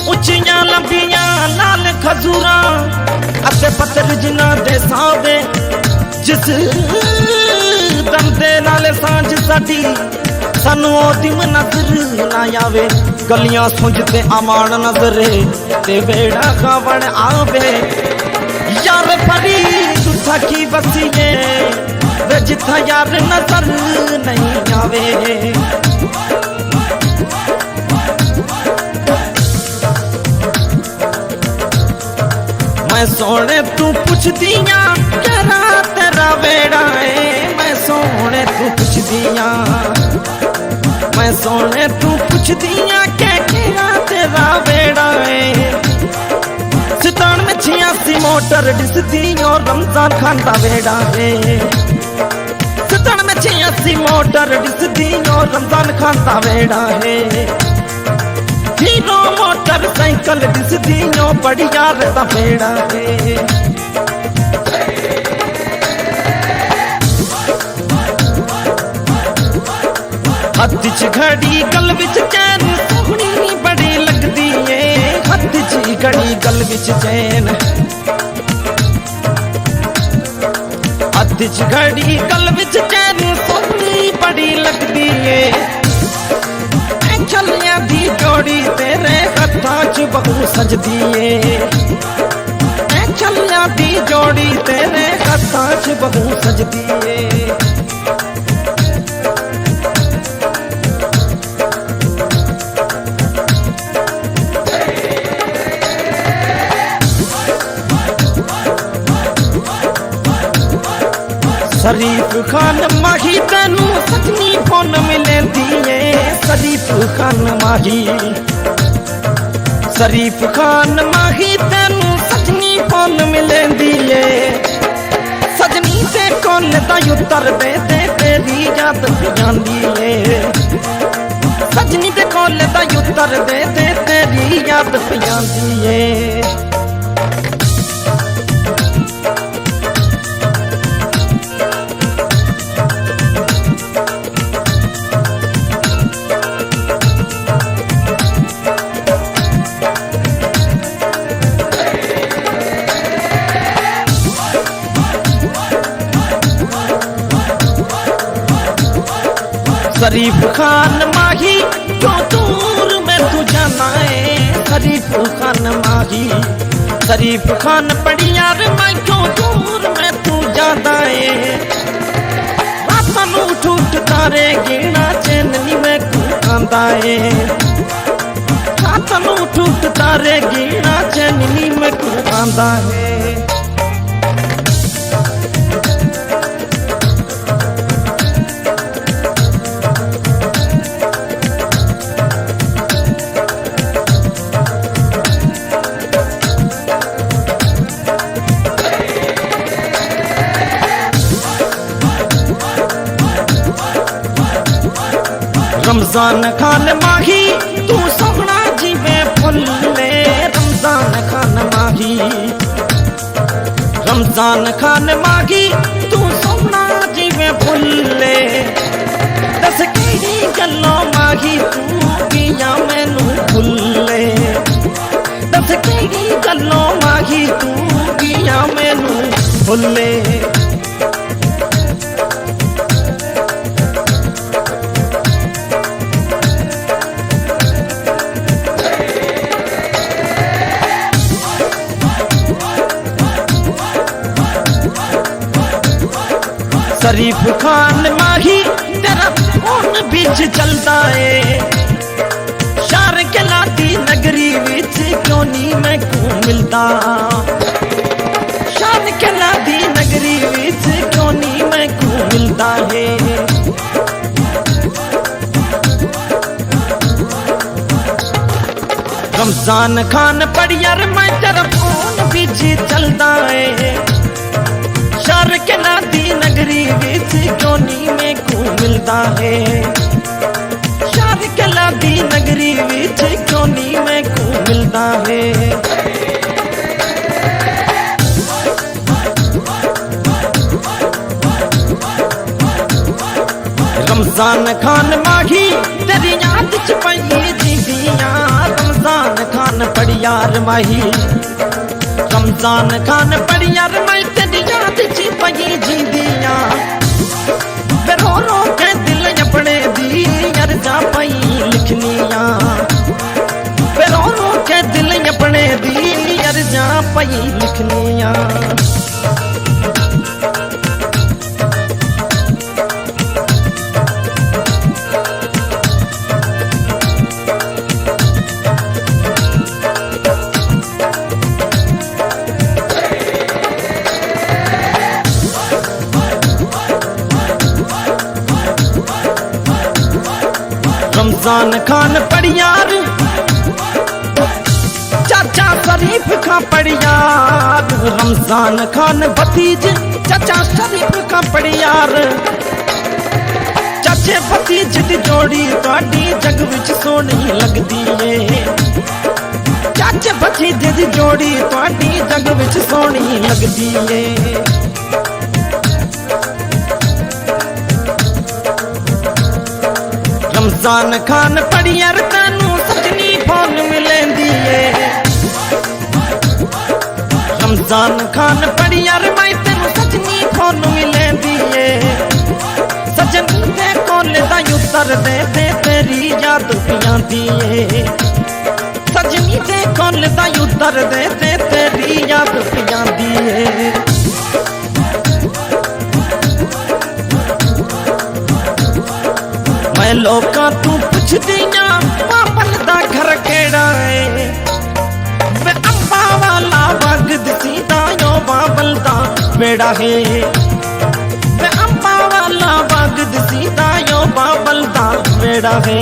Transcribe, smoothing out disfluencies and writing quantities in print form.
उचियां लंबियां लाल खजूरा अते पत्थर जिन्हां दे सावे जिस दम दे नाल सांझ साडी सानू दिम नजर ना आवे गलियां सुंजते अमान नजरे ते बेड़ा खावण आवे यार परी तुसा की बसिए वे जिथा यार नजर नहीं आवे मैं सोने तू पुछ दिया केरा तेरा बेड़ा है मैं सोने तू पुछ दिया मैं सोने तू पुछ दिया क्या तेरा बेड़ा है सितान में 86 मोटर डिसदी और रमजान खान का बेड़ा है सितान में 86 मोटर डिसदी और रमजान खान का बेड़ा है हीरो मोटर साइकिल डिसदी और बढ़िया रहता बेड़ा है हथ च घड़ी गल विच चैन सोहनी बड़ी लगदी है हथ च घड़ी गल विच चैन हथ च घड़ी गल विच चैन सोहनी बड़ी लगदी है चलिया दी जोड़ी तेरे हत्थां च बहु सजदी है चलिया दी जोड़ी तेरे हत्थां च बहु सजदी है शरीफ खान माही तेनू सजनी फोन मिलेंदी है शरीफ खान माही शरीफ खान माही तेनू सजनी फोन मिलेंदी है सजनी से कौन दा उत्तर दे दे तेरी याद जांदी है सजनी से कौन दा उत्तर दे दे तेरी याद जांदी है शरीफ खान माही क्यों दूर में तू जाना है शरीफ खान माही शरीफ खान पड़ियार मैं क्यों दूर में तू जाना है रात नू ठूठ तारे गिना चैननी में तू आंदा है रात नू ठूठ तारे गिना चैननी में तू आंदा है रमजान खान माही तू सोहना जीवे फुल्ले रमजान खान माही रमजान खान माही तू सोहना जीवे फुल्ले दस केड़ी गल्लों माही तू किया मैनू भुल्ले दस केड़ी गल्लों माही तू किया मैनू भुल्ले शरीफ खान माही तेरा फोन बिच चलता है शार के लाती नगरी विच क्यों नहीं मैं को मिलता शार के लाती नगरी विच क्यों नहीं मैं को मिलता है रमजान खान पड़ियार मैं तेरा फोन बिच चलता है शार के लाती नगरी विच क्यों नहीं मैं को मिलता है शार के लाती नगरी विच क्यों नहीं मैं को मिलता है रमजान खान माही तेरी याद च पई जीदियां रमजान खान यार माही रमजान खान पढ़ यार माही तेरी याद ची पई जींदियां रो रो के दिल अपने दी यार जा पई लिखनियां रो रो के दिल अपने दी यार जा पई लिखनियां रमजान खान पढ़ियार चाचा शरीफ का पढ़ियार रमजान खान भतीज चाचा शरीफ का पढ़ियार चाचे भतीज दी जोड़ी ताड़ी जग विच सोहनी लगदी है चाचे भतीज दी जोड़ी ताड़ी जग विच सोहनी लगदी है रमजान खान पढ़ियार तेनू सजनी फोन मिलेंदी है रमजान खान पढ़ियार माई तेनू सजनी फोन मिलेंदी है सजनी दे कोल दा उतर दे ते तेरी याद पियांदी है सजनी दे कोल दा उतर दे ते तेरी याद पियांदी है मैं लोकां तू पुछदियां बाबल दा घर केड़ा है वे अंबा वाला बाग दसी दायो बाबल दा बेड़ा है वे अंबा वाला बाग दसी दायो बाबल दा बेड़ा है